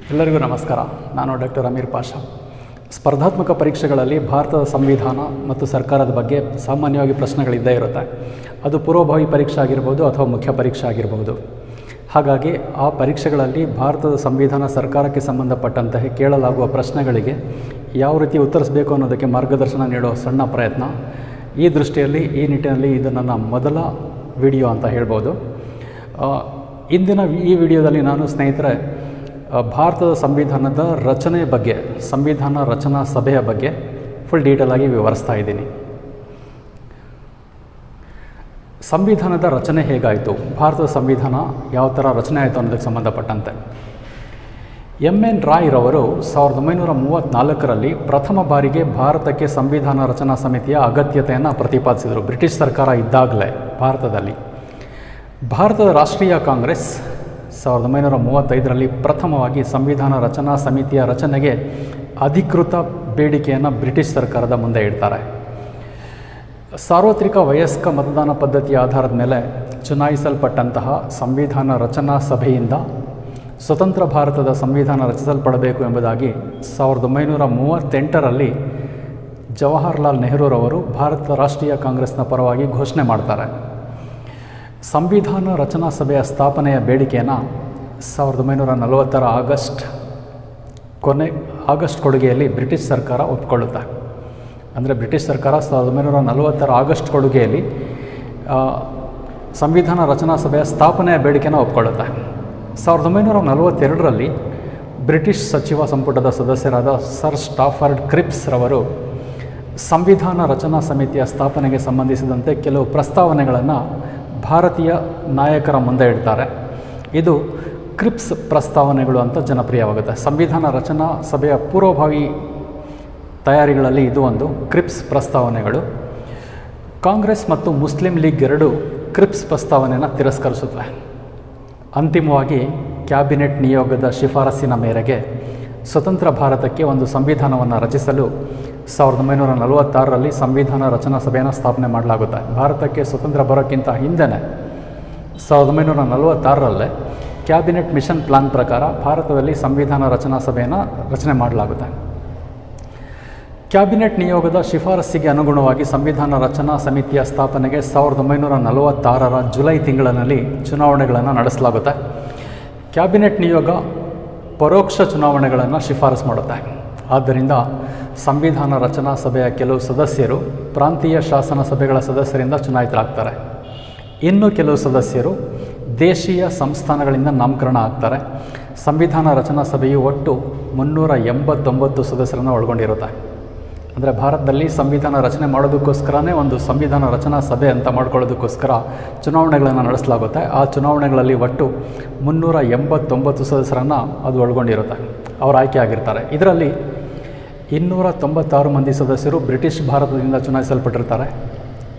ಎಲ್ಲರಿಗೂ ನಮಸ್ಕಾರ. ನಾನು ಡಾಕ್ಟರ್ ಅಮೀರ್ ಪಾಷಾ. ಸ್ಪರ್ಧಾತ್ಮಕ ಪರೀಕ್ಷೆಗಳಲ್ಲಿ ಭಾರತದ ಸಂವಿಧಾನ ಮತ್ತು ಸರ್ಕಾರದ ಬಗ್ಗೆ ಸಾಮಾನ್ಯವಾಗಿ ಪ್ರಶ್ನೆಗಳಿದ್ದೇ ಇರುತ್ತೆ. ಅದು ಪೂರ್ವಭಾವಿ ಪರೀಕ್ಷೆ ಆಗಿರ್ಬೋದು ಅಥವಾ ಮುಖ್ಯ ಪರೀಕ್ಷೆ ಆಗಿರ್ಬೋದು. ಹಾಗಾಗಿ ಆ ಪರೀಕ್ಷೆಗಳಲ್ಲಿ ಭಾರತದ ಸಂವಿಧಾನ ಸರ್ಕಾರಕ್ಕೆ ಸಂಬಂಧಪಟ್ಟಂತೆ ಕೇಳಲಾಗುವ ಪ್ರಶ್ನೆಗಳಿಗೆ ಯಾವ ರೀತಿ ಉತ್ತರಿಸಬೇಕು ಅನ್ನೋದಕ್ಕೆ ಮಾರ್ಗದರ್ಶನ ನೀಡೋ ಸಣ್ಣ ಪ್ರಯತ್ನ. ಈ ದೃಷ್ಟಿಯಲ್ಲಿ ಈ ನಿಟ್ಟಿನಲ್ಲಿ ಇದು ನನ್ನ ಮೊದಲ ವಿಡಿಯೋ ಅಂತ ಹೇಳ್ಬೋದು. ಇಂದಿನ ಈ ವಿಡಿಯೋದಲ್ಲಿ ನಾನು ಸ್ನೇಹಿತರೆ ಭಾರತದ ಸಂವಿಧಾನದ ರಚನೆ ಬಗ್ಗೆ, ಸಂವಿಧಾನ ರಚನಾ ಸಭೆಯ ಬಗ್ಗೆ ಫುಲ್ ಡೀಟೇಲಾಗಿ ವಿವರಿಸ್ತಾ ಇದ್ದೀನಿ. ಸಂವಿಧಾನದ ರಚನೆ ಹೇಗಾಯಿತು, ಭಾರತದ ಸಂವಿಧಾನ ಯಾವ ಥರ ರಚನೆ ಆಯಿತು ಅನ್ನೋದಕ್ಕೆ ಸಂಬಂಧಪಟ್ಟಂತೆ ಎನ್ ರಾಯ್ರವರು 1934ರಲ್ಲಿ ಪ್ರಥಮ ಬಾರಿಗೆ ಭಾರತಕ್ಕೆ ಸಂವಿಧಾನ ರಚನಾ ಸಮಿತಿಯ ಅಗತ್ಯತೆಯನ್ನು ಪ್ರತಿಪಾದಿಸಿದರು. ಬ್ರಿಟಿಷ್ ಸರ್ಕಾರ ಇದ್ದಾಗಲೇ ಭಾರತದಲ್ಲಿ ಭಾರತದ ರಾಷ್ಟ್ರೀಯ ಕಾಂಗ್ರೆಸ್ 1935ರಲ್ಲಿ ಪ್ರಥಮವಾಗಿ ಸಂವಿಧಾನ ರಚನಾ ಸಮಿತಿಯ ರಚನೆಗೆ ಅಧಿಕೃತ ಬೇಡಿಕೆಯನ್ನು ಬ್ರಿಟಿಷ್ ಸರ್ಕಾರದ ಮುಂದೆ ಇಡ್ತಾರೆ. ಸಾರ್ವತ್ರಿಕ ವಯಸ್ಕ ಮತದಾನ ಪದ್ಧತಿಯ ಆಧಾರದ ಮೇಲೆ ಚುನಾಯಿಸಲ್ಪಟ್ಟಂತಹ ಸಂವಿಧಾನ ರಚನಾ ಸಭೆಯಿಂದ ಸ್ವತಂತ್ರ ಭಾರತದ ಸಂವಿಧಾನ ರಚಿಸಲ್ಪಡಬೇಕು ಎಂಬುದಾಗಿ 1938ರಲ್ಲಿ ಜವಾಹರ್ಲಾಲ್ ನೆಹರೂರವರು ಭಾರತದ ರಾಷ್ಟ್ರೀಯ ಕಾಂಗ್ರೆಸ್ನ ಪರವಾಗಿ ಘೋಷಣೆ ಮಾಡ್ತಾರೆ. ಸಂವಿಧಾನ ರಚನಾ ಸಭೆಯ ಸ್ಥಾಪನೆಯ ಬೇಡಿಕೆಯನ್ನು 1940ರ ಆಗಸ್ಟ್ ಕೊಡುಗೆಯಲ್ಲಿ ಬ್ರಿಟಿಷ್ ಸರ್ಕಾರ ಒಪ್ಪಿಕೊಳ್ಳುತ್ತೆ. ಅಂದರೆ ಬ್ರಿಟಿಷ್ ಸರ್ಕಾರ 1940ರ ಆಗಸ್ಟ್ ಕೊಡುಗೆಯಲ್ಲಿ ಸಂವಿಧಾನ ರಚನಾ ಸಭೆಯ ಸ್ಥಾಪನೆಯ ಬೇಡಿಕೆಯನ್ನು ಒಪ್ಪಿಕೊಳ್ಳುತ್ತೆ. 1942ರಲ್ಲಿ ಬ್ರಿಟಿಷ್ ಸಚಿವ ಸಂಪುಟದ ಸದಸ್ಯರಾದ ಸರ್ ಸ್ಟಾಫರ್ಡ್ ಕ್ರಿಪ್ಸ್ ರವರು ಸಂವಿಧಾನ ರಚನಾ ಸಮಿತಿಯ ಸ್ಥಾಪನೆಗೆ ಸಂಬಂಧಿಸಿದಂತೆ ಕೆಲವು ಪ್ರಸ್ತಾವನೆಗಳನ್ನು ಭಾರತೀಯ ನಾಯಕರ ಮುಂದೆ ಇಡ್ತಾರೆ. ಇದು ಕ್ರಿಪ್ಸ್ ಪ್ರಸ್ತಾವನೆಗಳು ಅಂತ ಜನಪ್ರಿಯವಾಗುತ್ತೆ. ಸಂವಿಧಾನ ರಚನಾ ಸಭೆಯ ಪೂರ್ವಭಾವಿ ತಯಾರಿಗಳಲ್ಲಿ ಇದು ಒಂದು ಕ್ರಿಪ್ಸ್ ಪ್ರಸ್ತಾವನೆಗಳು. ಕಾಂಗ್ರೆಸ್ ಮತ್ತು ಮುಸ್ಲಿಂ ಲೀಗ್ ಎರಡೂ ಕ್ರಿಪ್ಸ್ ಪ್ರಸ್ತಾವನೆಯನ್ನು ತಿರಸ್ಕರಿಸುತ್ತವೆ. ಅಂತಿಮವಾಗಿ ಕ್ಯಾಬಿನೆಟ್ ನಿಯೋಗದ ಶಿಫಾರಸ್ಸಿನ ಮೇರೆಗೆ ಸ್ವತಂತ್ರ ಭಾರತಕ್ಕೆ ಒಂದು ಸಂವಿಧಾನವನ್ನು ರಚಿಸಲು 1946ರಲ್ಲಿ ಸಂವಿಧಾನ ರಚನಾ ಸಭೆಯನ್ನು ಸ್ಥಾಪನೆ ಮಾಡಲಾಗುತ್ತೆ. ಭಾರತಕ್ಕೆ ಸ್ವತಂತ್ರ ಬರೋಕ್ಕಿಂತ ಹಿಂದೆಯೇ 1946ರಲ್ಲೇ ಕ್ಯಾಬಿನೆಟ್ ಮಿಷನ್ ಪ್ಲಾನ್ ಪ್ರಕಾರ ಭಾರತದಲ್ಲಿ ಸಂವಿಧಾನ ರಚನಾ ಸಭೆಯನ್ನು ರಚನೆ ಮಾಡಲಾಗುತ್ತೆ. ಕ್ಯಾಬಿನೆಟ್ ನಿಯೋಗದ ಶಿಫಾರಸ್ಸಿಗೆ ಅನುಗುಣವಾಗಿ ಸಂವಿಧಾನ ರಚನಾ ಸಮಿತಿಯ ಸ್ಥಾಪನೆಗೆ 1946ರ ಜುಲೈ ತಿಂಗಳಿನಲ್ಲಿ ಚುನಾವಣೆಗಳನ್ನು ನಡೆಸಲಾಗುತ್ತೆ. ಕ್ಯಾಬಿನೆಟ್ ನಿಯೋಗ ಪರೋಕ್ಷ ಚುನಾವಣೆಗಳನ್ನು ಶಿಫಾರಸು ಮಾಡುತ್ತೆ. ಆದ್ದರಿಂದ ಸಂವಿಧಾನ ರಚನಾ ಸಭೆಯ ಕೆಲವು ಸದಸ್ಯರು ಪ್ರಾಂತೀಯ ಶಾಸನ ಸಭೆಗಳ ಸದಸ್ಯರಿಂದ ಚುನಾಯಿತರಾಗ್ತಾರೆ. ಇನ್ನು ಕೆಲವು ಸದಸ್ಯರು ದೇಶೀಯ ಸಂಸ್ಥಾನಗಳಿಂದ ನಾಮಕರಣ ಆಗ್ತಾರೆ. ಸಂವಿಧಾನ ರಚನಾ ಸಭೆಯು ಒಟ್ಟು 389 ಸದಸ್ಯರನ್ನು ಒಳಗೊಂಡಿರುತ್ತೆ. ಅಂದರೆ ಭಾರತದಲ್ಲಿ ಸಂವಿಧಾನ ರಚನೆ ಮಾಡೋದಕ್ಕೋಸ್ಕರನೇ ಒಂದು ಸಂವಿಧಾನ ರಚನಾ ಸಭೆ ಅಂತ ಮಾಡ್ಕೊಳ್ಳೋದಕ್ಕೋಸ್ಕರ ಚುನಾವಣೆಗಳನ್ನು ನಡೆಸಲಾಗುತ್ತೆ. ಆ ಚುನಾವಣೆಗಳಲ್ಲಿ ಒಟ್ಟು 389 ಸದಸ್ಯರನ್ನು ಅದು ಒಳಗೊಂಡಿರುತ್ತೆ. ಅವರು ಆಯ್ಕೆ ಆಗಿರ್ತಾರೆ. ಇದರಲ್ಲಿ 296 ಮಂದಿ ಸದಸ್ಯರು ಬ್ರಿಟಿಷ್ ಭಾರತದಿಂದ ಚುನಾಯಿಸಲ್ಪಟ್ಟಿರ್ತಾರೆ.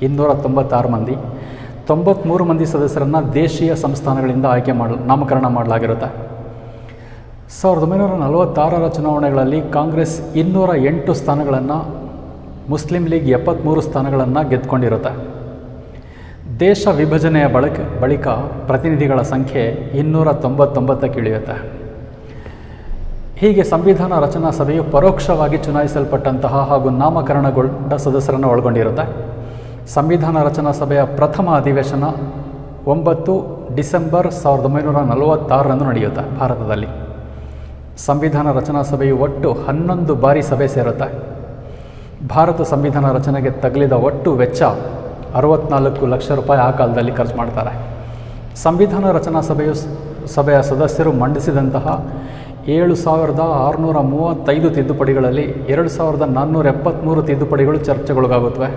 296 ಮಂದಿ, 93 ಮಂದಿ ಸದಸ್ಯರನ್ನು ದೇಶೀಯ ಸಂಸ್ಥಾನಗಳಿಂದ ನಾಮಕರಣ ಮಾಡಲಾಗಿರುತ್ತೆ. 1946ರ ಚುನಾವಣೆಗಳಲ್ಲಿ ಕಾಂಗ್ರೆಸ್ 208 ಸ್ಥಾನಗಳನ್ನು, ಮುಸ್ಲಿಂ ಲೀಗ್ 73 ಸ್ಥಾನಗಳನ್ನು ಗೆದ್ದುಕೊಂಡಿರುತ್ತೆ. ದೇಶ ವಿಭಜನೆಯ ಬಳಿಕ ಪ್ರತಿನಿಧಿಗಳ ಸಂಖ್ಯೆ 299ಕ್ಕೆ ಇಳಿಯುತ್ತೆ. ಹೀಗೆ ಸಂವಿಧಾನ ರಚನಾ ಸಭೆಯು ಪರೋಕ್ಷವಾಗಿ ಚುನಾಯಿಸಲ್ಪಟ್ಟಂತಹ ಹಾಗೂ ನಾಮಕರಣಗೊಂಡ ಸದಸ್ಯರನ್ನು ಒಳಗೊಂಡಿರುತ್ತೆ. ಸಂವಿಧಾನ ರಚನಾ ಸಭೆಯ ಪ್ರಥಮ ಅಧಿವೇಶನ 9 ಡಿಸೆಂಬರ್ 1946ರಂದು ನಡೆಯುತ್ತೆ ಭಾರತದಲ್ಲಿ. ಸಂವಿಧಾನ ರಚನಾ ಸಭೆಯು ಒಟ್ಟು 11 ಬಾರಿ ಸಭೆ ಸೇರುತ್ತೆ. ಭಾರತ ಸಂವಿಧಾನ ರಚನೆಗೆ ತಗಲಿದ ಒಟ್ಟು ವೆಚ್ಚ 64 ಲಕ್ಷ ರೂಪಾಯಿ ಆ ಕಾಲದಲ್ಲಿ ಖರ್ಚು ಮಾಡ್ತಾರೆ. ಸಂವಿಧಾನ ರಚನಾ ಸಭೆಯ ಸದಸ್ಯರು ಮಂಡಿಸಿದಂತಹ 7635 ತಿದ್ದುಪಡಿಗಳಲ್ಲಿ 2473 ತಿದ್ದುಪಡಿಗಳು ಚರ್ಚೆಗೊಳಗಾಗುತ್ತವೆ.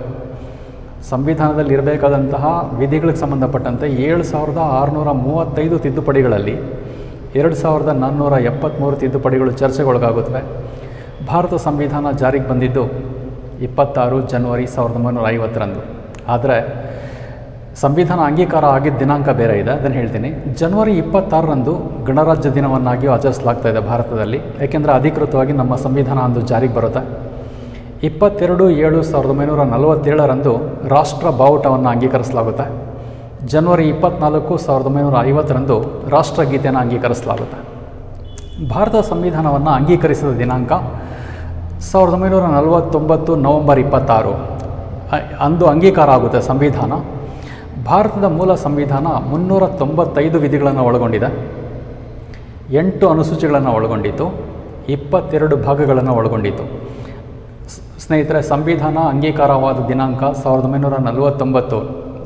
ಸಂವಿಧಾನದಲ್ಲಿ ಇರಬೇಕಾದಂತಹ ವಿಧಿಗಳಿಗೆ ಸಂಬಂಧಪಟ್ಟಂತೆ 7635 ತಿದ್ದುಪಡಿಗಳಲ್ಲಿ 2473 ತಿದ್ದುಪಡಿಗಳು ಚರ್ಚೆಗೊಳಗಾಗುತ್ತವೆ. ಭಾರತ ಸಂವಿಧಾನ ಜಾರಿಗೆ ಬಂದಿದ್ದು 26 ಜನವರಿ 1950ರಂದು. ಆದರೆ ಸಂವಿಧಾನ ಅಂಗೀಕಾರ ಆಗಿದ್ದ ದಿನಾಂಕ ಬೇರೆ ಇದೆ, ಅದನ್ನು ಹೇಳ್ತೀನಿ. ಜನವರಿ 26ರಂದು ಗಣರಾಜ್ಯ ದಿನವನ್ನಾಗಿಯೂ ಆಚರಿಸಲಾಗ್ತಾ ಇದೆ ಭಾರತದಲ್ಲಿ. ಏಕೆಂದರೆ ಅಧಿಕೃತವಾಗಿ ನಮ್ಮ ಸಂವಿಧಾನ ಅಂದು ಜಾರಿಗೆ ಬರುತ್ತೆ. 22/7/1947ರಂದು ರಾಷ್ಟ್ರ ಬಾವುಟವನ್ನು ಅಂಗೀಕರಿಸಲಾಗುತ್ತೆ. ಜನವರಿ 24, 1950ರಂದು ರಾಷ್ಟ್ರಗೀತೆಯನ್ನು ಅಂಗೀಕರಿಸಲಾಗುತ್ತೆ. ಭಾರತ ಸಂವಿಧಾನವನ್ನು ಅಂಗೀಕರಿಸಿದ ದಿನಾಂಕ 1949 ನವೆಂಬರ್ 26 ಅಂದು ಅಂಗೀಕಾರ ಆಗುತ್ತೆ ಸಂವಿಧಾನ. ಭಾರತದ ಮೂಲ ಸಂವಿಧಾನ 395 ವಿಧಿಗಳನ್ನು ಒಳಗೊಂಡಿದೆ, 8 ಅನುಸೂಚಿಗಳನ್ನು ಒಳಗೊಂಡಿತ್ತು, 22 ಭಾಗಗಳನ್ನು ಒಳಗೊಂಡಿತ್ತು. ಸ್ನೇಹಿತರೆ, ಸಂವಿಧಾನ ಅಂಗೀಕಾರವಾದ ದಿನಾಂಕ 1949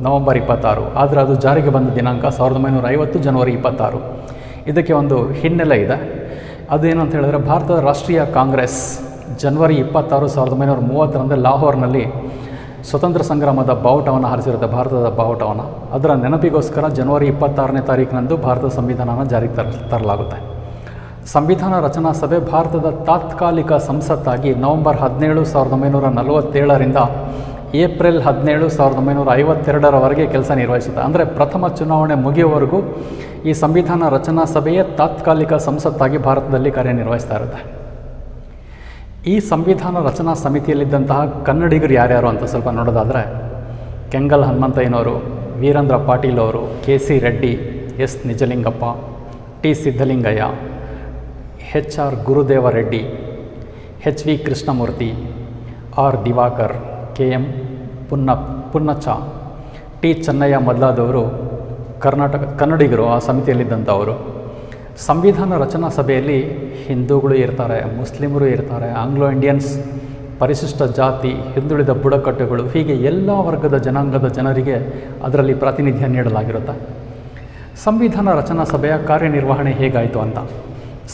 ನವೆಂಬರ್ 26, ಆದರೆ ಅದು ಜಾರಿಗೆ ಬಂದ ದಿನಾಂಕ 1950 ಜನವರಿ 26. ಇದಕ್ಕೆ ಒಂದು ಹಿನ್ನೆಲೆ ಇದೆ. ಅದೇನು ಅಂತ ಹೇಳಿದ್ರೆ, ಭಾರತದ ರಾಷ್ಟ್ರೀಯ ಕಾಂಗ್ರೆಸ್ ಜನವರಿ 26, 1930 ಲಾಹೋರ್ನಲ್ಲಿ ಸ್ವತಂತ್ರ ಸಂಗ್ರಾಮದ ಬಾವುಟವನ್ನು ಹಾರಿಸಿರುತ್ತೆ, ಭಾರತದ ಬಾವುಟವನ್ನು. ಅದರ ನೆನಪಿಗೋಸ್ಕರ ಜನವರಿ 26ನೇ ತಾರೀಕಿನಂದು ಭಾರತದ ಸಂವಿಧಾನನ ಜಾರಿಗೆ ತರಲಾಗುತ್ತೆ. ಸಂವಿಧಾನ ರಚನಾ ಸಭೆ ಭಾರತದ ತಾತ್ಕಾಲಿಕ ಸಂಸತ್ತಾಗಿ ನವೆಂಬರ್ 17, 1947ರಿಂದ ಏಪ್ರಿಲ್ 17, 1952ರವರೆಗೆ ಕೆಲಸ ನಿರ್ವಹಿಸುತ್ತೆ. ಅಂದರೆ ಪ್ರಥಮ ಚುನಾವಣೆ ಮುಗಿಯುವವರೆಗೂ ಈ ಸಂವಿಧಾನ ರಚನಾ ಸಭೆಯೇ ತಾತ್ಕಾಲಿಕ ಸಂಸತ್ತಾಗಿ ಭಾರತದಲ್ಲಿ ಕಾರ್ಯನಿರ್ವಹಿಸ್ತಾ ಇರುತ್ತೆ. ಈ ಸಂವಿಧಾನ ರಚನಾ ಸಮಿತಿಯಲ್ಲಿದ್ದಂತಹ ಕನ್ನಡಿಗರು ಯಾರ್ಯಾರು ಅಂತ ಸ್ವಲ್ಪ ನೋಡೋದಾದರೆ, ಕೆಂಗಲ್ ಹನುಮಂತಯ್ಯನವರು, ವೀರೇಂದ್ರ ಪಾಟೀಲ್ ಅವರು, K C. Reddy, S. Nijalingappa, T. Siddalingaiah, H R. Gurudeva Reddy, H V. Krishnamurthy, R. Diwakar, K M. Poonacha, T. Channaiah ಮೊದಲಾದವರು ಕನ್ನಡಿಗರು ಆ ಸಮಿತಿಯಲ್ಲಿದ್ದಂಥವರು. ಸಂವಿಧಾನ ರಚನಾ ಸಭೆಯಲ್ಲಿ ಹಿಂದೂಗಳು ಇರ್ತಾರೆ, ಮುಸ್ಲಿಮರು ಇರ್ತಾರೆ, ಆಂಗ್ಲೋ ಇಂಡಿಯನ್ಸ್, ಪರಿಶಿಷ್ಟ ಜಾತಿ, ಹಿಂದುಳಿದ ಬುಡಕಟ್ಟುಗಳು, ಹೀಗೆ ಎಲ್ಲ ವರ್ಗದ ಜನಾಂಗದ ಜನರಿಗೆ ಅದರಲ್ಲಿ ಪ್ರಾತಿನಿಧ್ಯ ನೀಡಲಾಗಿರುತ್ತೆ. ಸಂವಿಧಾನ ರಚನಾ ಸಭೆಯ ಕಾರ್ಯನಿರ್ವಹಣೆ ಹೇಗಾಯಿತು ಅಂತ.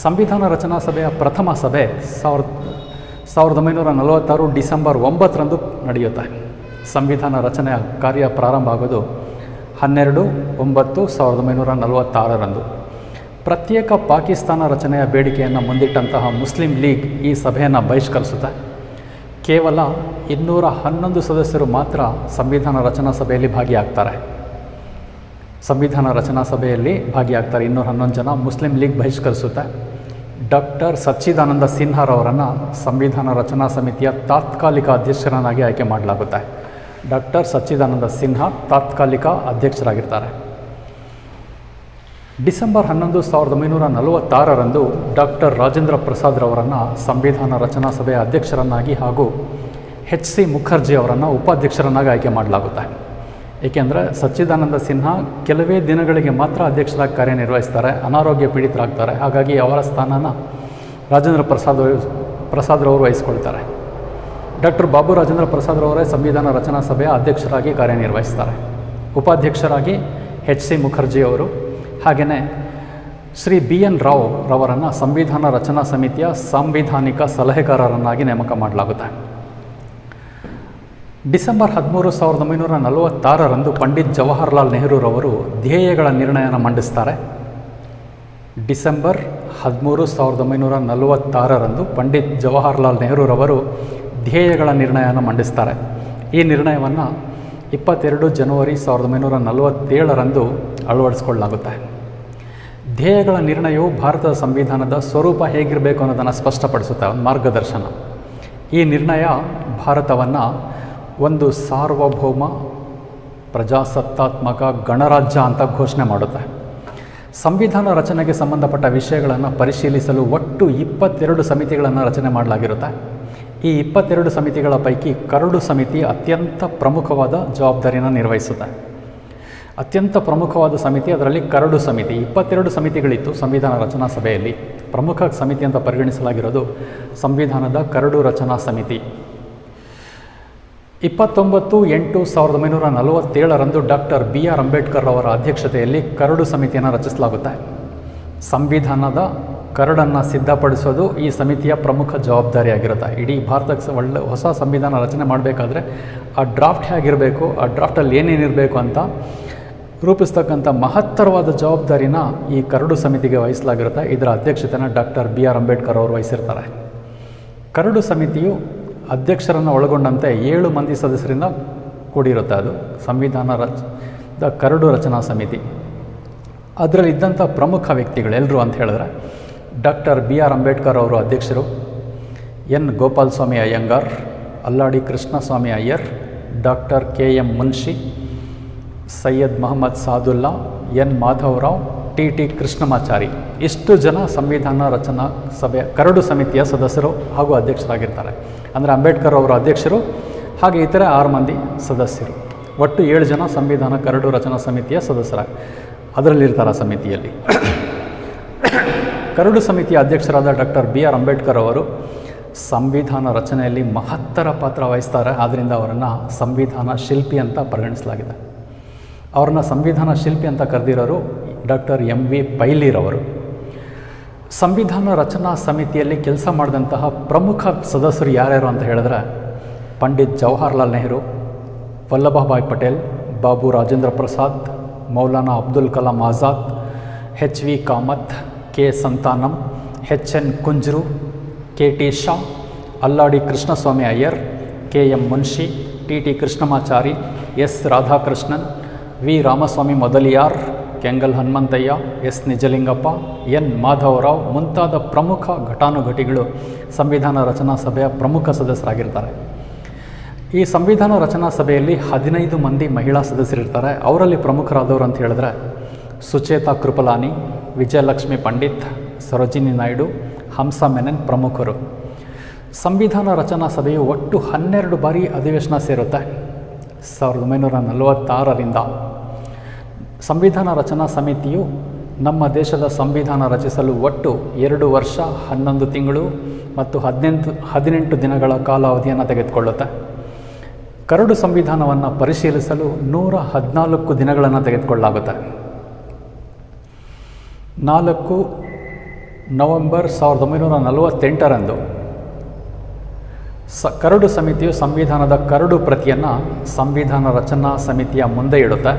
ಸಂವಿಧಾನ ರಚನಾ ಸಭೆಯ ಪ್ರಥಮ ಸಭೆ 1946 ಡಿಸೆಂಬರ್ 9ರಂದು ನಡೆಯುತ್ತೆ. ಸಂವಿಧಾನ ರಚನೆಯ ಕಾರ್ಯ ಪ್ರಾರಂಭ ಆಗೋದು 12/9/1946ರಂದು. ಪ್ರತ್ಯೇಕ ಪಾಕಿಸ್ತಾನ ರಚನೆಯ ಬೇಡಿಕೆಯನ್ನು ಮುಂದಿಟ್ಟಂತಹ ಮುಸ್ಲಿಂ ಲೀಗ್ ಈ ಸಭೆಯನ್ನು ಬಹಿಷ್ಕರಿಸುತ್ತೆ. ಕೇವಲ 211 ಸದಸ್ಯರು ಮಾತ್ರ ಸಂವಿಧಾನ ರಚನಾ ಸಭೆಯಲ್ಲಿ ಭಾಗಿಯಾಗ್ತಾರೆ. 211 ಜನ ಮುಸ್ಲಿಂ ಲೀಗ್ ಬಹಿಷ್ಕರಿಸುತ್ತೆ. ಡಾಕ್ಟರ್ ಸಚ್ಚಿದಾನಂದ ಸಿನ್ಹಾರವರನ್ನು ಸಂವಿಧಾನ ರಚನಾ ಸಮಿತಿಯ ತಾತ್ಕಾಲಿಕ ಅಧ್ಯಕ್ಷರನ್ನಾಗಿ ಆಯ್ಕೆ ಮಾಡಲಾಗುತ್ತೆ. ಡಾಕ್ಟರ್ ಸಚ್ಚಿದಾನಂದ ಸಿನ್ಹಾ ತಾತ್ಕಾಲಿಕ ಅಧ್ಯಕ್ಷರಾಗಿರ್ತಾರೆ. ಡಿಸೆಂಬರ್ 11, 1946ರಂದು ಡಾಕ್ಟರ್ ರಾಜೇಂದ್ರ ಪ್ರಸಾದ್ರವರನ್ನು ಸಂವಿಧಾನ ರಚನಾ ಸಭೆಯ ಅಧ್ಯಕ್ಷರನ್ನಾಗಿ ಹಾಗೂ ಎಚ್.ಸಿ. ಮುಖರ್ಜಿ ಅವರನ್ನು ಉಪಾಧ್ಯಕ್ಷರನ್ನಾಗಿ ಆಯ್ಕೆ ಮಾಡಲಾಗುತ್ತೆ. ಏಕೆಂದರೆ ಸಚ್ಚಿದಾನಂದ ಸಿನ್ಹಾ ಕೆಲವೇ ದಿನಗಳಿಗೆ ಮಾತ್ರ ಅಧ್ಯಕ್ಷರಾಗಿ ಕಾರ್ಯನಿರ್ವಹಿಸ್ತಾರೆ, ಅನಾರೋಗ್ಯ ಪೀಡಿತರಾಗ್ತಾರೆ. ಹಾಗಾಗಿ ಅವರ ಸ್ಥಾನನ ರಾಜೇಂದ್ರ ಪ್ರಸಾದ್ರವರು ವಹಿಸ್ಕೊಳ್ತಾರೆ. ಡಾಕ್ಟರ್ ಬಾಬು ರಾಜೇಂದ್ರ ಪ್ರಸಾದ್ರವರೇ ಸಂವಿಧಾನ ರಚನಾ ಸಭೆಯ ಅಧ್ಯಕ್ಷರಾಗಿ ಕಾರ್ಯನಿರ್ವಹಿಸ್ತಾರೆ. ಉಪಾಧ್ಯಕ್ಷರಾಗಿ ಎಚ್.ಸಿ. ಮುಖರ್ಜಿ ಅವರು, ಹಾಗೆಯೇ ಶ್ರೀ ಬಿ.ಎನ್. ರಾವ್ ರವರನ್ನು ಸಂವಿಧಾನ ರಚನಾ ಸಮಿತಿಯ ಸಾಂವಿಧಾನಿಕ ಸಲಹೆಗಾರರನ್ನಾಗಿ ನೇಮಕ ಮಾಡಲಾಗುತ್ತೆ. ಡಿಸೆಂಬರ್ 13, 1946ರಂದು ಪಂಡಿತ್ ಜವಾಹರ್ಲಾಲ್ ನೆಹರೂರವರು ಧ್ಯೇಯಗಳ ನಿರ್ಣಯನ ಮಂಡಿಸ್ತಾರೆ. ಡಿಸೆಂಬರ್ 13, 1946ರಂದು ಪಂಡಿತ್ ಜವಾಹರ್ಲಾಲ್ ನೆಹರೂರವರು ಧ್ಯೇಯಗಳ ನಿರ್ಣಯನ ಮಂಡಿಸ್ತಾರೆ. ಈ ನಿರ್ಣಯವನ್ನು 22 ಜನವರಿ 1947ರಂದು ಅಳವಡಿಸಿಕೊಳ್ಳಲಾಗುತ್ತೆ. ಧ್ಯೇಯಗಳ ನಿರ್ಣಯವು ಭಾರತದ ಸಂವಿಧಾನದ ಸ್ವರೂಪ ಹೇಗಿರಬೇಕು ಅನ್ನೋದನ್ನು ಸ್ಪಷ್ಟಪಡಿಸುತ್ತೆ, ಒಂದು ಮಾರ್ಗದರ್ಶನ. ಈ ನಿರ್ಣಯ ಭಾರತವನ್ನು ಒಂದು ಸಾರ್ವಭೌಮ ಪ್ರಜಾಸತ್ತಾತ್ಮಕ ಗಣರಾಜ್ಯ ಅಂತ ಘೋಷಣೆ ಮಾಡುತ್ತೆ. ಸಂವಿಧಾನ ರಚನೆಗೆ ಸಂಬಂಧಪಟ್ಟ ವಿಷಯಗಳನ್ನು ಪರಿಶೀಲಿಸಲು ಒಟ್ಟು 22 ಸಮಿತಿಗಳನ್ನು ರಚನೆ ಮಾಡಲಾಗಿರುತ್ತೆ. ಈ 22 ಸಮಿತಿಗಳ ಪೈಕಿ ಕರಡು ಸಮಿತಿ ಅತ್ಯಂತ ಪ್ರಮುಖವಾದ ಜವಾಬ್ದಾರಿಯನ್ನು ನಿರ್ವಹಿಸುತ್ತೆ. ಅತ್ಯಂತ ಪ್ರಮುಖವಾದ ಸಮಿತಿ ಅದರಲ್ಲಿ ಕರಡು ಸಮಿತಿ. 22 ಸಮಿತಿಗಳಿತ್ತು ಸಂವಿಧಾನ ರಚನಾ ಸಭೆಯಲ್ಲಿ. ಪ್ರಮುಖ ಸಮಿತಿ ಅಂತ ಪರಿಗಣಿಸಲಾಗಿರೋದು ಸಂವಿಧಾನದ ಕರಡು ರಚನಾ ಸಮಿತಿ. 29/8/1947ರಂದು ಡಾಕ್ಟರ್ ಬಿ.ಆರ್. ಅಂಬೇಡ್ಕರ್ ಅವರ ಅಧ್ಯಕ್ಷತೆಯಲ್ಲಿ ಕರಡು ಸಮಿತಿಯನ್ನು ರಚಿಸಲಾಗುತ್ತೆ. ಸಂವಿಧಾನದ ಕರಡನ್ನು ಸಿದ್ಧಪಡಿಸೋದು ಈ ಸಮಿತಿಯ ಪ್ರಮುಖ ಜವಾಬ್ದಾರಿಯಾಗಿರುತ್ತೆ. ಇಡೀ ಭಾರತಕ್ಕೆ ಹೊಸ ಸಂವಿಧಾನ ರಚನೆ ಮಾಡಬೇಕಾದ್ರೆ ಆ ಡ್ರಾಫ್ಟ್ ಹೇಗಿರಬೇಕು, ಆ ಡ್ರಾಫ್ಟಲ್ಲಿ ಏನೇನಿರಬೇಕು ಅಂತ ರೂಪಿಸ್ತಕ್ಕಂಥ ಮಹತ್ತರವಾದ ಜವಾಬ್ದಾರಿನ ಈ ಕರಡು ಸಮಿತಿಗೆ ವಹಿಸಲಾಗಿರುತ್ತೆ. ಇದರ ಅಧ್ಯಕ್ಷತೆಯನ್ನು ಡಾಕ್ಟರ್ ಬಿ.ಆರ್. ಅಂಬೇಡ್ಕರ್ ಅವರು ವಹಿಸಿರ್ತಾರೆ. ಕರಡು ಸಮಿತಿಯು ಅಧ್ಯಕ್ಷರನ್ನು ಒಳಗೊಂಡಂತೆ 7 ಮಂದಿ ಸದಸ್ಯರಿಂದ ಕೂಡಿರುತ್ತೆ. ಅದು ಸಂವಿಧಾನದ ಕರಡು ರಚನಾ ಸಮಿತಿ. ಅದರಲ್ಲಿದ್ದಂಥ ಪ್ರಮುಖ ವ್ಯಕ್ತಿಗಳು ಎಲ್ಲರೂ ಅಂತ ಹೇಳಿದ್ರೆ, ಡಾಕ್ಟರ್ ಬಿ.ಆರ್. ಅಂಬೇಡ್ಕರ್ ಅವರು ಅಧ್ಯಕ್ಷರು, N. Gopalaswami Ayyangar, Alladi Krishnaswami Iyer, doctor K M. Munshi, Syed Mohammed Saadulla, N. Madhavrao, T Krishnamachari. ಇಷ್ಟು ಜನ ಸಂವಿಧಾನ ರಚನಾ ಸಭೆಯ ಕರಡು ಸಮಿತಿಯ ಸದಸ್ಯರು ಹಾಗೂ ಅಧ್ಯಕ್ಷರಾಗಿರ್ತಾರೆ. ಅಂದರೆ ಅಂಬೇಡ್ಕರ್ ಅವರು ಅಧ್ಯಕ್ಷರು, ಹಾಗೆ ಇತರೆ 6 ಮಂದಿ ಸದಸ್ಯರು, ಒಟ್ಟು 7 ಜನ ಸಂವಿಧಾನ ಕರಡು ರಚನಾ ಸಮಿತಿಯ ಸದಸ್ಯರ ಅದರಲ್ಲಿರ್ತಾರೆ ಸಮಿತಿಯಲ್ಲಿ. ಕರಡು ಸಮಿತಿಯ ಅಧ್ಯಕ್ಷರಾದ ಡಾಕ್ಟರ್ BR ಅಂಬೇಡ್ಕರ್ ಅವರು ಸಂವಿಧಾನ ರಚನೆಯಲ್ಲಿ ಮಹತ್ತರ ಪಾತ್ರ ವಹಿಸ್ತಾರೆ. ಆದ್ದರಿಂದ ಅವರನ್ನು ಸಂವಿಧಾನ ಶಿಲ್ಪಿ ಅಂತ ಪರಿಗಣಿಸಲಾಗಿದೆ. ಅವ್ರನ್ನ ಸಂವಿಧಾನ ಶಿಲ್ಪಿ ಅಂತ ಕರೆದಿರೋರು ಡಾಕ್ಟರ್ MV ಪೈಲಿರವರು. ಸಂವಿಧಾನ ರಚನಾ ಸಮಿತಿಯಲ್ಲಿ ಕೆಲಸ ಮಾಡಿದಂತಹ ಪ್ರಮುಖ ಸದಸ್ಯರು ಯಾರ್ಯಾರು ಅಂತ ಹೇಳಿದ್ರೆ, Pandit Jawaharlal Nehru, Vallabhbhai Patel, Babu Rajendra Prasad, Maulana Abdul Kalam Azad, HV Kamath, K Santhanam, HN Kunzru, KT Shah, ಅಲ್ಲಾಡಿ Krishnaswami Iyer, KM Munshi, TT Krishnamachari, S Radhakrishnan, V Ramaswamy Mudaliar, Kengal Hanumanthaiah, S Nijalingappa, N Madhavrao ಮುಂತಾದ ಪ್ರಮುಖ ಘಟಾನುಘಟಿಗಳು ಸಂವಿಧಾನ ರಚನಾ ಸಭೆಯ ಪ್ರಮುಖ ಸದಸ್ಯರಾಗಿರ್ತಾರೆ. ಈ ಸಂವಿಧಾನ ರಚನಾ ಸಭೆಯಲ್ಲಿ 15 ಮಂದಿ ಮಹಿಳಾ ಸದಸ್ಯರಿರ್ತಾರೆ. ಅವರಲ್ಲಿ ಪ್ರಮುಖರಾದವರು ಅಂತ ಹೇಳಿದ್ರೆ ಸುಚೇತಾ ಕೃಪಲಾನಿ, ವಿಜಯಲಕ್ಷ್ಮಿ ಪಂಡಿತ್, ಸರೋಜಿನಿ ನಾಯ್ಡು, ಹಂಸಾ ಮೆನನ್ ಪ್ರಮುಖರು. ಸಂವಿಧಾನ ರಚನಾ ಸಭೆಯು ಒಟ್ಟು 12 ಬಾರಿ ಅಧಿವೇಶನ ಸೇರುತ್ತೆ. 1946ರಿಂದ ಸಂವಿಧಾನ ರಚನಾ ಸಮಿತಿಯು ನಮ್ಮ ದೇಶದ ಸಂವಿಧಾನ ರಚಿಸಲು ಒಟ್ಟು 2 ವರ್ಷ 11 ತಿಂಗಳು ಮತ್ತು 18 ದಿನಗಳ ಕಾಲಾವಧಿಯನ್ನು ತೆಗೆದುಕೊಳ್ಳುತ್ತೆ. ಕರಡು ಸಂವಿಧಾನವನ್ನು ಪರಿಶೀಲಿಸಲು 114 ದಿನಗಳನ್ನು ತೆಗೆದುಕೊಳ್ಳಲಾಗುತ್ತೆ. 4 ನವೆಂಬರ್ 1948ರಂದು ಕರಡು ಸಮಿತಿಯು ಸಂವಿಧಾನದ ಕರಡು ಪ್ರತಿಯನ್ನು ಸಂವಿಧಾನ ರಚನಾ ಸಮಿತಿಯ ಮುಂದೆ ಇಡುತ್ತೆ.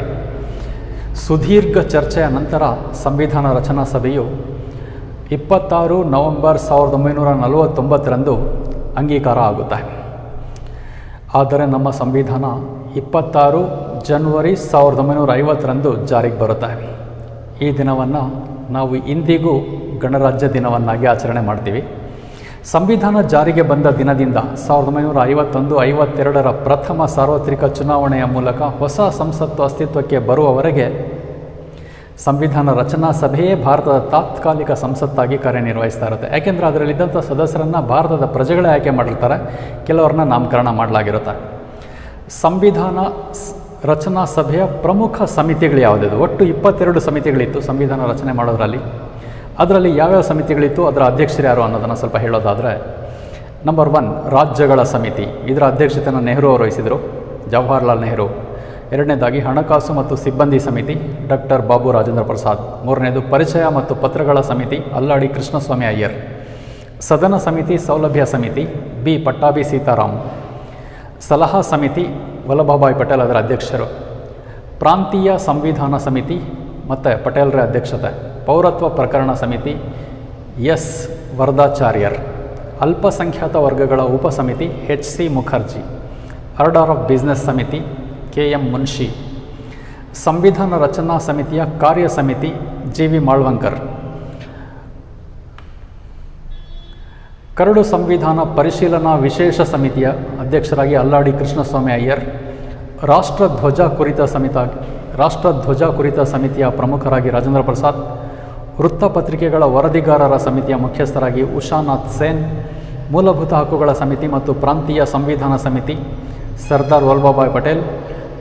ಸುದೀರ್ಘ ಚರ್ಚೆಯ ನಂತರ ಸಂವಿಧಾನ ರಚನಾ ಸಭೆಯು 26 ನವೆಂಬರ್ 1949ರಂದು ಅಂಗೀಕಾರ ಆಗುತ್ತೆ. ಆದರೆ ನಮ್ಮ ಸಂವಿಧಾನ 26 ಜನವರಿ 1950ರಂದು ಜಾರಿಗೆ ಬರುತ್ತೆ. ಈ ದಿನವನ್ನು ನಾವು ಇಂದಿಗೂ ಗಣರಾಜ್ಯ ದಿನವನ್ನಾಗಿ ಆಚರಣೆ ಮಾಡ್ತೀವಿ. ಸಂವಿಧಾನ ಜಾರಿಗೆ ಬಂದ ದಿನದಿಂದ 1951-52ರ ಪ್ರಥಮ ಸಾರ್ವತ್ರಿಕ ಚುನಾವಣೆಯ ಮೂಲಕ ಹೊಸ ಸಂಸತ್ತು ಅಸ್ತಿತ್ವಕ್ಕೆ ಬರುವವರೆಗೆ ಸಂವಿಧಾನ ರಚನಾ ಸಭೆಯೇ ಭಾರತದ ತಾತ್ಕಾಲಿಕ ಸಂಸತ್ತಾಗಿ ಕಾರ್ಯನಿರ್ವಹಿಸ್ತಾ ಇರುತ್ತೆ. ಯಾಕೆಂದರೆ ಅದರಲ್ಲಿದ್ದಂಥ ಸದಸ್ಯರನ್ನು ಭಾರತದ ಪ್ರಜೆಗಳೇ ಆಯ್ಕೆ ಮಾಡಿರ್ತಾರೆ, ಕೆಲವ್ರನ್ನ ನಾಮಕರಣ ಮಾಡಲಾಗಿರುತ್ತೆ. ಸಂವಿಧಾನ ರಚನಾ ಸಭೆಯ ಪ್ರಮುಖ ಸಮಿತಿಗಳು ಯಾವುದಿದೆ? ಒಟ್ಟು 22 ಸಮಿತಿಗಳಿತ್ತು ಸಂವಿಧಾನ ರಚನೆ ಮಾಡೋದ್ರಲ್ಲಿ. ಅದರಲ್ಲಿ ಯಾವ್ಯಾವ ಸಮಿತಿಗಳಿತ್ತು, ಅದರ ಅಧ್ಯಕ್ಷರು ಯಾರು ಅನ್ನೋದನ್ನು ಸ್ವಲ್ಪ ಹೇಳೋದಾದರೆ, ನಂಬರ್ 1 ರಾಜ್ಯಗಳ ಸಮಿತಿ. ಇದರ ಅಧ್ಯಕ್ಷತೆಯನ್ನು ನೆಹರು ಅವರು ವಹಿಸಿದರು, ಜವಾಹರ್ಲಾಲ್ ನೆಹರು. 2ನೇದಾಗಿ ಹಣಕಾಸು ಮತ್ತು ಸಿಬ್ಬಂದಿ ಸಮಿತಿ, ಡಾಕ್ಟರ್ ಬಾಬು ರಾಜೇಂದ್ರ ಪ್ರಸಾದ್. 3ನೇದು ಪರಿಚಯ ಮತ್ತು ಪತ್ರಗಳ ಸಮಿತಿ, ಅಲ್ಲಾಡಿ ಕೃಷ್ಣಸ್ವಾಮಿ ಅಯ್ಯರ್. ಸದನ ಸಮಿತಿ ಸೌಲಭ್ಯ ಸಮಿತಿ, ಬಿ ಪಟ್ಟಾಭಿ ಸೀತಾರಾಮ್. ಸಲಹಾ ಸಮಿತಿ ವಲ್ಲಭಭಾಯ್ ಪಟೇಲ್ ಅದರ ಅಧ್ಯಕ್ಷರು. ಪ್ರಾಂತೀಯ ಸಂವಿಧಾನ ಸಮಿತಿ ಮತ್ತು ಪಟೇಲ್ರ ಅಧ್ಯಕ್ಷತೆ. ಪೌರತ್ವ ಪ್ರಕರಣ ಸಮಿತಿ ಎಸ್ ವರದಾಚಾರ್ಯರ್. ಅಲ್ಪಸಂಖ್ಯಾತ ವರ್ಗಗಳ ಉಪಸಮಿತಿ HC Mukherjee. Order of business ಸಮಿತಿ KM ಮುನ್ಷಿ. ಸಂವಿಧಾನ ರಚನಾ ಸಮಿತಿಯ ಕಾರ್ಯ ಸಮಿತಿ GV ಮಾಳ್ವಂಕರ್. ಕರಡು ಸಂವಿಧಾನ ಪರಿಶೀಲನಾ ವಿಶೇಷ ಸಮಿತಿಯ ಅಧ್ಯಕ್ಷರಾಗಿ ಅಲ್ಲಾಡಿ ಕೃಷ್ಣಸ್ವಾಮಿ ಅಯ್ಯರ್. ರಾಷ್ಟ್ರಧ್ವಜ ಕುರಿತ ಸಮಿತಿಯ ಪ್ರಮುಖರಾಗಿ ರಾಜೇಂದ್ರ ಪ್ರಸಾದ್. ವೃತ್ತಪತ್ರಿಕೆಗಳ ವರದಿಗಾರರ ಸಮಿತಿಯ ಮುಖ್ಯಸ್ಥರಾಗಿ ಉಷಾನಾಥ್ ಸೇನ್. ಮೂಲಭೂತ ಹಕ್ಕುಗಳ ಸಮಿತಿ ಮತ್ತು ಪ್ರಾಂತೀಯ ಸಂವಿಧಾನ ಸಮಿತಿ ಸರ್ದಾರ್ ವಲ್ಲಭಭಾಯ್ ಪಟೇಲ್.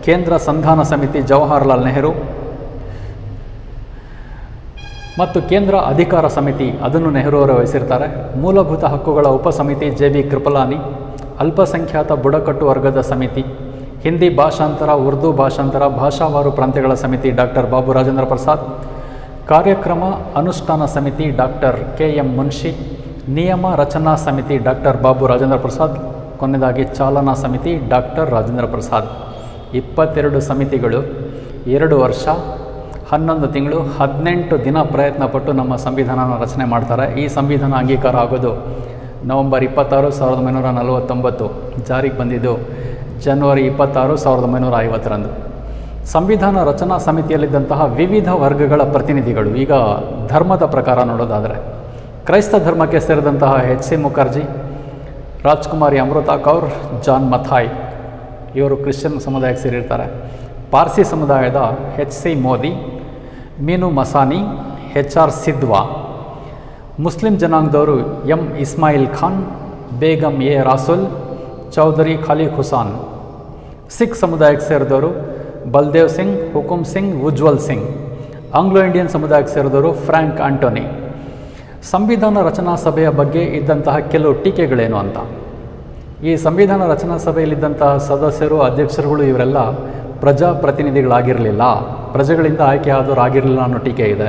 ಕೇಂದ್ರ ಸಂಧಾನ ಸಮಿತಿ ಜವಾಹರ್ಲಾಲ್ ನೆಹರು ಮತ್ತು ಕೇಂದ್ರ ಅಧಿಕಾರ ಸಮಿತಿ ಅದನ್ನು ನೆಹರು ಅವರು ವಹಿಸಿರ್ತಾರೆ. ಮೂಲಭೂತ ಹಕ್ಕುಗಳ ಉಪಸಮಿತಿ JB ಕೃಪಲಾನಿ. ಅಲ್ಪಸಂಖ್ಯಾತ ಬುಡಕಟ್ಟು ವರ್ಗದ ಸಮಿತಿ, ಹಿಂದಿ ಭಾಷಾಂತರ, ಉರ್ದು ಭಾಷಾಂತರ, ಭಾಷಾವಾರು ಪ್ರಾಂತ್ಯಗಳ ಸಮಿತಿ ಡಾಕ್ಟರ್ ಬಾಬು ರಾಜೇಂದ್ರ ಪ್ರಸಾದ್. ಕಾರ್ಯಕ್ರಮ ಅನುಷ್ಠಾನ ಸಮಿತಿ ಡಾಕ್ಟರ್ KM ಮುನ್ಷಿ. ನಿಯಮ ರಚನಾ ಸಮಿತಿ ಡಾಕ್ಟರ್ ಬಾಬು ರಾಜೇಂದ್ರ ಪ್ರಸಾದ್. ಕೊನೆಯದಾಗಿ ಚಾಲನಾ ಸಮಿತಿ ಡಾಕ್ಟರ್ ರಾಜೇಂದ್ರ ಪ್ರಸಾದ್. 22 ಸಮಿತಿಗಳು 2 ವರ್ಷ 11 ತಿಂಗಳು 18 ದಿನ ಪ್ರಯತ್ನಪಟ್ಟು ನಮ್ಮ ಸಂವಿಧಾನನ ರಚನೆ ಮಾಡ್ತಾರೆ. ಈ ಸಂವಿಧಾನ ಅಂಗೀಕಾರ ಆಗೋದು ನವೆಂಬರ್ 26, 1949. ಜಾರಿಗೆ ಬಂದಿದ್ದು ಜನವರಿ 26, 1950ರಂದು. ಸಂವಿಧಾನ ರಚನಾ ಸಮಿತಿಯಲ್ಲಿದ್ದಂತಹ ವಿವಿಧ ವರ್ಗಗಳ ಪ್ರತಿನಿಧಿಗಳು. ಈಗ ಧರ್ಮದ ಪ್ರಕಾರ ನೋಡೋದಾದರೆ ಕ್ರೈಸ್ತ ಧರ್ಮಕ್ಕೆ ಸೇರಿದಂತಹ HC ಮುಖರ್ಜಿ, ರಾಜ್ಕುಮಾರಿ ಅಮೃತಾ ಕೌರ್, ಜಾನ್ ಮಥಾಯ್ ಇವರು ಕ್ರಿಶ್ಚಿಯನ್ ಸಮುದಾಯಕ್ಕೆ ಸೇರಿರ್ತಾರೆ. ಪಾರ್ಸಿ ಸಮುದಾಯದ HC ಮೋದಿ, ಮೀನು ಮಸಾನಿ, HR ಸಿದ್ವಾ. ಮುಸ್ಲಿಂ ಜನಾಂಗದವರು M ಇಸ್ಮಾಯಿಲ್ ಖಾನ್, ಬೇಗಂ A ರಾಸುಲ್, ಚೌಧರಿ ಖಾಲಿಕ್ ಹುಸಾನ್. ಸಿಖ್ ಸಮುದಾಯಕ್ಕೆ ಸೇರಿದವರು ಬಲ್ದೇವ್ ಸಿಂಗ್, ಹುಕುಮ್ ಸಿಂಗ್, ಉಜ್ವಲ್ ಸಿಂಗ್. ಆಂಗ್ಲೋ ಇಂಡಿಯನ್ ಸಮುದಾಯಕ್ಕೆ ಸೇರಿದವರು ಫ್ರ್ಯಾಂಕ್ ಆಂಟೋನಿ. ಸಂವಿಧಾನ ರಚನಾ ಸಭೆಯ ಬಗ್ಗೆ ಇದ್ದಂತಹ ಕೆಲವು ಟೀಕೆಗಳೇನು ಅಂತ. ಈ ಸಂವಿಧಾನ ರಚನಾ ಸಭೆಯಲ್ಲಿದ್ದಂತಹ ಸದಸ್ಯರು, ಅಧ್ಯಕ್ಷರುಗಳು ಇವರೆಲ್ಲ ಪ್ರಜಾಪ್ರತಿನಿಧಿಗಳಾಗಿರಲಿಲ್ಲ, ಪ್ರಜೆಗಳಿಂದ ಆಯ್ಕೆಯಾದವರಾಗಿರಲಿಲ್ಲ ಅನ್ನೋ ಟೀಕೆ ಇದೆ.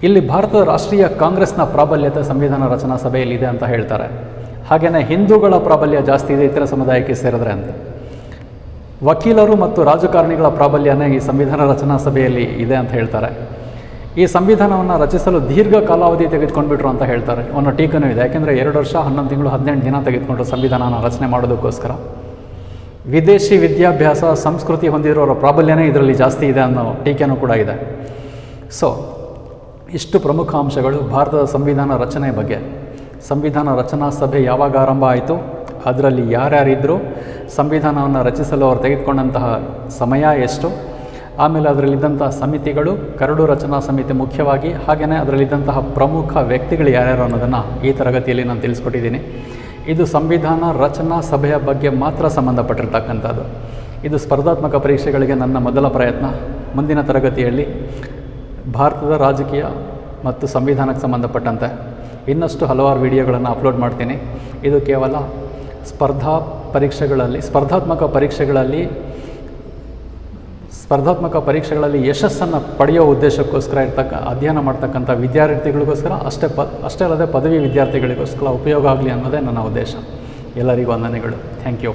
ಇಲ್ಲಿ ಭಾರತದ ರಾಷ್ಟ್ರೀಯ ಕಾಂಗ್ರೆಸ್ನ ಪ್ರಾಬಲ್ಯತೆ ಸಂವಿಧಾನ ರಚನಾ ಸಭೆಯಲ್ಲಿದೆ ಅಂತ ಹೇಳ್ತಾರೆ. ಹಾಗೆಯೇ ಹಿಂದೂಗಳ ಪ್ರಾಬಲ್ಯ ಜಾಸ್ತಿ ಇದೆ ಇತರ ಸಮುದಾಯಕ್ಕೆ ಸೇರಿದ್ರೆ ಅಂತ. ವಕೀಲರು ಮತ್ತು ರಾಜಕಾರಣಿಗಳ ಪ್ರಾಬಲ್ಯನೇ ಈ ಸಂವಿಧಾನ ರಚನಾ ಸಭೆಯಲ್ಲಿ ಇದೆ ಅಂತ ಹೇಳ್ತಾರೆ. ಈ ಸಂವಿಧಾನವನ್ನು ರಚಿಸಲು ದೀರ್ಘ ಕಾಲಾವಧಿ ತೆಗೆದುಕೊಂಡ್ಬಿಟ್ರು ಅಂತ ಹೇಳ್ತಾರೆ. ಅನ್ನೋ ಟೀಕನೂ ಇದೆ. ಯಾಕೆಂದರೆ 2 ವರ್ಷ 11 ತಿಂಗಳು 18 ದಿನ ತೆಗೆದುಕೊಂಡ್ರು ಸಂವಿಧಾನನ ರಚನೆ ಮಾಡೋದಕ್ಕೋಸ್ಕರ. ವಿದೇಶಿ ವಿದ್ಯಾಭ್ಯಾಸ, ಸಂಸ್ಕೃತಿ ಹೊಂದಿರೋರ ಪ್ರಾಬಲ್ಯನೇ ಇದರಲ್ಲಿ ಜಾಸ್ತಿ ಇದೆ ಅನ್ನೋ ಟೀಕೆನೂ ಕೂಡ ಇದೆ. ಸೊ ಇಷ್ಟು ಪ್ರಮುಖ ಅಂಶಗಳು ಭಾರತದ ಸಂವಿಧಾನ ರಚನೆ ಬಗ್ಗೆ. ಸಂವಿಧಾನ ರಚನಾ ಸಭೆ ಯಾವಾಗ ಆರಂಭ ಆಯಿತು, ಅದರಲ್ಲಿ ಯಾರ್ಯಾರಿದ್ದರು, ಸಂವಿಧಾನವನ್ನು ರಚಿಸಲು ಅವರು ತೆಗೆದುಕೊಂಡಂತಹ ಸಮಯ ಎಷ್ಟು, ಆಮೇಲೆ ಅದರಲ್ಲಿದ್ದಂತಹ ಸಮಿತಿಗಳು, ಕರಡು ರಚನಾ ಸಮಿತಿ ಮುಖ್ಯವಾಗಿ, ಹಾಗೆಯೇ ಅದರಲ್ಲಿದ್ದಂತಹ ಪ್ರಮುಖ ವ್ಯಕ್ತಿಗಳು ಯಾರ್ಯಾರು ಅನ್ನೋದನ್ನು ಈ ತರಗತಿಯಲ್ಲಿ ನಾನು ತಿಳಿಸ್ಕೊಟ್ಟಿದ್ದೀನಿ. ಇದು ಸಂವಿಧಾನ ರಚನಾ ಸಭೆಯ ಬಗ್ಗೆ ಮಾತ್ರ ಸಂಬಂಧಪಟ್ಟಿರ್ತಕ್ಕಂಥದ್ದು. ಇದು ಸ್ಪರ್ಧಾತ್ಮಕ ಪರೀಕ್ಷೆಗಳಿಗೆ ನನ್ನ ಮೊದಲ ಪ್ರಯತ್ನ. ಮುಂದಿನ ತರಗತಿಯಲ್ಲಿ ಭಾರತದ ರಾಜಕೀಯ ಮತ್ತು ಸಂವಿಧಾನಕ್ಕೆ ಸಂಬಂಧಪಟ್ಟಂತೆ ಇನ್ನಷ್ಟು ಹಲವಾರು ವಿಡಿಯೋಗಳನ್ನು ಅಪ್ಲೋಡ್ ಮಾಡ್ತೀನಿ. ಇದು ಕೇವಲ ಸ್ಪರ್ಧಾತ್ಮಕ ಪರೀಕ್ಷೆಗಳಲ್ಲಿ ಯಶಸ್ಸನ್ನು ಪಡೆಯೋ ಉದ್ದೇಶಕ್ಕೋಸ್ಕರ ಅಧ್ಯಯನ ಮಾಡ್ತಕ್ಕಂಥ ವಿದ್ಯಾರ್ಥಿಗಳಿಗೋಸ್ಕರ ಅಷ್ಟೇ ಅಲ್ಲದೆ ಪದವಿ ವಿದ್ಯಾರ್ಥಿಗಳಿಗೋಸ್ಕರ ಉಪಯೋಗ ಆಗಲಿ ಅನ್ನೋದೇ ನನ್ನ ಉದ್ದೇಶ. ಎಲ್ಲರಿಗೂ ವಂದನೆಗಳು. Thank you.